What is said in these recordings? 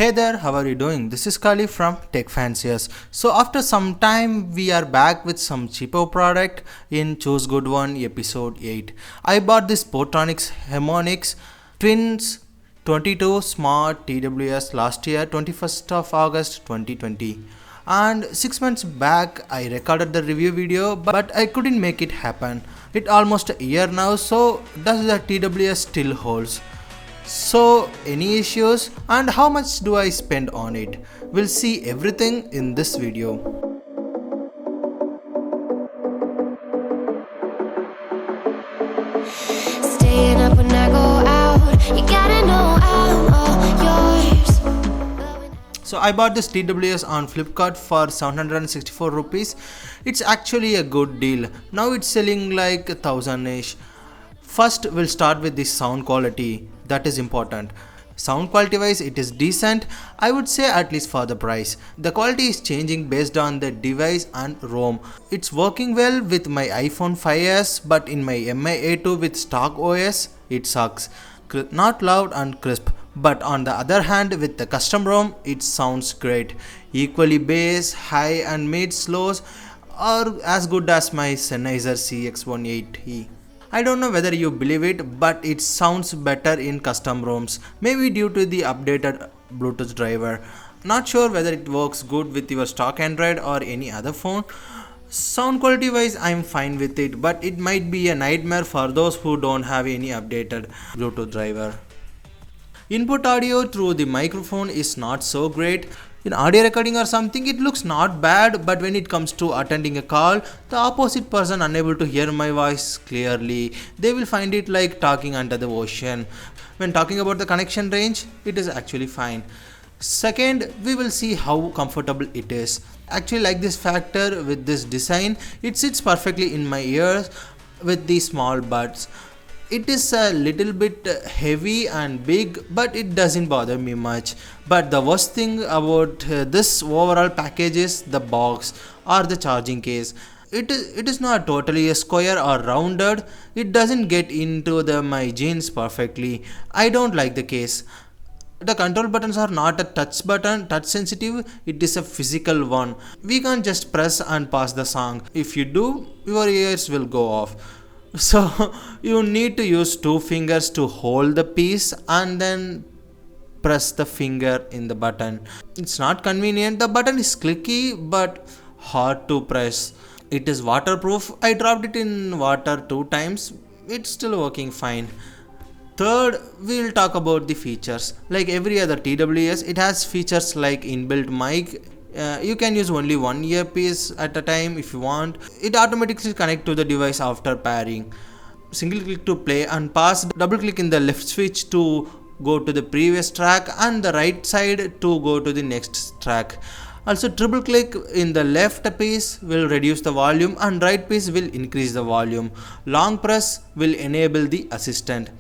Hey there, how are you doing? This is Kali from Tech Fanciers. So after some time we are back with some cheaper product in Choose Good One episode 8. I bought this Portronics Harmonix Twins 22 Smart TWS last year 21st of August 2020. And 6 months back I recorded the review video but I couldn't make it happen. It almost a year now, so does the TWS still holds? So, any issues and how much do I spend on it? We'll see everything in this video. Staying up when I go out, you gotta know I'm all yours. So I bought this TWS on Flipkart for 764 rupees. It's actually a good deal. Now it's selling like 1000ish. First we'll start with the sound quality. That is important. Sound quality wise it is decent, I would say, at least for the price. The quality is changing based on the device and ROM. It's working well with my iPhone 5s, but in my MI A2 with stock OS it sucks. Not loud and crisp, but on the other hand with the custom ROM it sounds great. Equally bass, high and mid slows are as good as my Sennheiser CX-180. I don't know whether you believe it, but it sounds better in custom ROMs, maybe due to the updated Bluetooth driver. Not sure whether it works good with your stock Android or any other phone. Sound quality wise I'm fine with it, but it might be a nightmare for those who don't have any updated Bluetooth driver. Input audio through the microphone is not so great. In audio recording or something it looks not bad, but when it comes to attending a call, the opposite person unable to hear my voice clearly, they will find it like talking under the ocean. When talking about the connection range, it is actually fine. Second, we will see how comfortable it is. Actually like this factor with this design, it sits perfectly in my ears with these small buds. It is a little bit heavy and big, but it doesn't bother me much. But the worst thing about this overall package is the box or the charging case. It is not totally a square or rounded. It doesn't get into my jeans perfectly. I don't like the case. The control buttons are not a touch sensitive, it is a physical one. We can't just press and pass the song. If you do, your ears will go off. So you need to use two fingers to hold the piece and then press the finger in the button. It's not convenient. The button is clicky but hard to press. It is waterproof. I dropped it in water 2 times. It's still working fine. Third, we'll talk about the features. Like every other TWS, it has features like inbuilt mic. You can use only one earpiece at a time if you want. It automatically connects to the device after pairing. Single click to play and pause, double click in the left switch to go to the previous track and the right side to go to the next track. Also triple click in the left piece will reduce the volume and right piece will increase the volume. Long press will enable the assistant.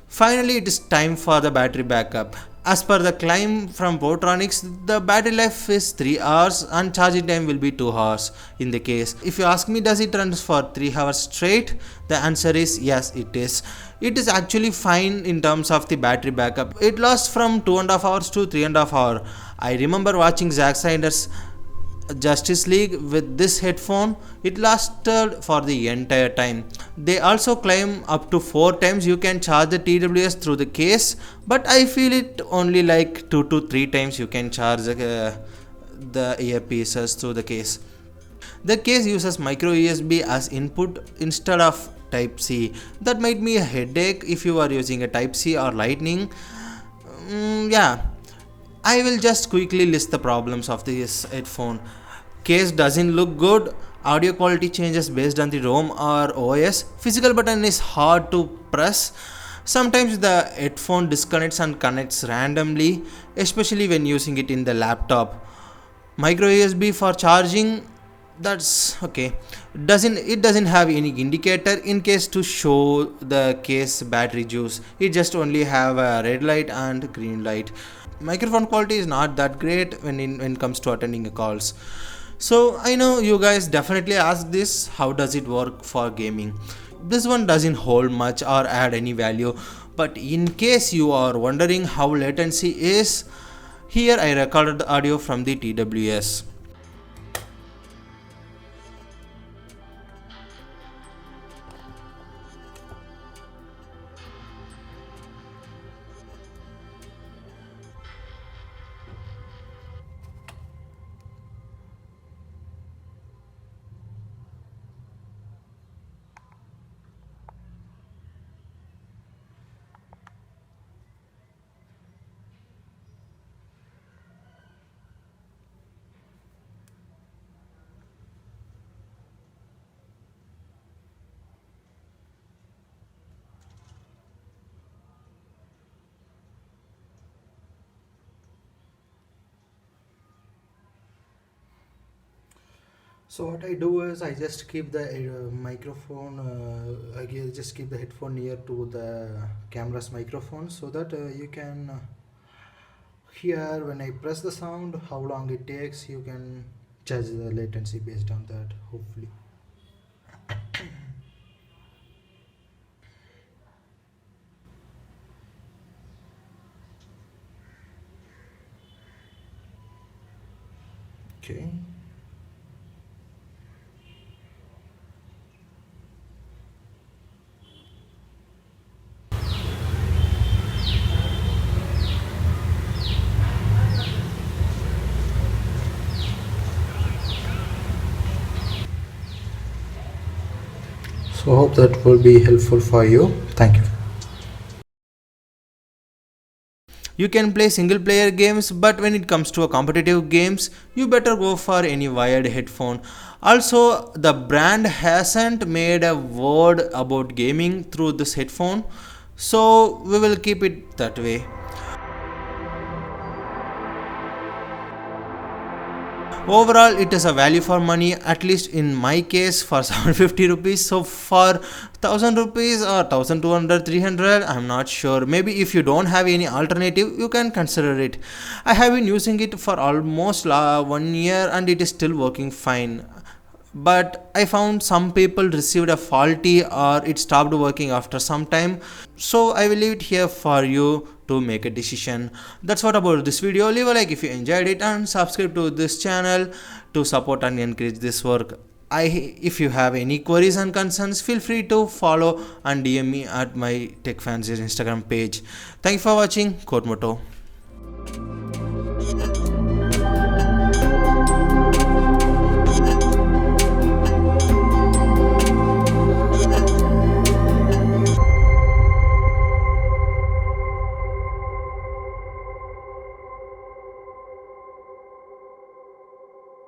Finally, it is time for the battery backup. As per the claim from Portronics, the battery life is 3 hours and charging time will be 2 hours in the case. If you ask me, does it run for 3 hours straight? The answer is yes, it is. It is actually fine in terms of the battery backup. It lasts from 2.5 hours to 3.5 hours. I remember watching Zack Snyder's Justice League with this headphone. It lasted for the entire time. They also claim up to 4 times you can charge the TWS through the case, but I feel it only like 2 to 3 times you can charge the earpieces through the case. The case uses micro USB as input instead of type C. That might be a headache if you are using a type C or lightning. Yeah, I will just quickly list the problems of this headphone. Case doesn't look good. Audio quality changes based on the ROM or OS. Physical button is hard to press. Sometimes the headphone disconnects and connects randomly, especially when using it in the laptop. Micro USB for charging, that's okay. It doesn't have any indicator in case to show the case battery juice. It just only have a red light and green light. Microphone quality is not that great when it comes to attending calls. So I know you guys definitely ask this, how does it work for gaming? This one doesn't hold much or add any value, but in case you are wondering how latency is, Here I recorded the audio from the TWS. So what I do is I just keep the microphone, just keep the headphone near to the camera's microphone so that you can hear when I press the sound how long it takes. You can judge the latency based on that, hopefully. Okay. So hope that will be helpful for you. Thank you. You can play single player games, but when it comes to a competitive games, you better go for any wired headphone. Also, the brand hasn't made a word about gaming through this headphone, so we will keep it that way. Overall, it is a value for money, at least in my case for 750 rupees. So for 1000 rupees or 1200, 300, I'm not sure. Maybe if you don't have any alternative, you can consider it. I have been using it for almost 1 year and it is still working fine. But I found some people received a faulty or it stopped working after some time. So I will leave it here for you to make a decision. That's what about this video. Leave a like if you enjoyed it and subscribe to this channel to support and encourage this work. If you have any queries and concerns, feel free to follow and DM me at my Tech Fancies Instagram page. Thank you for watching. Komoto.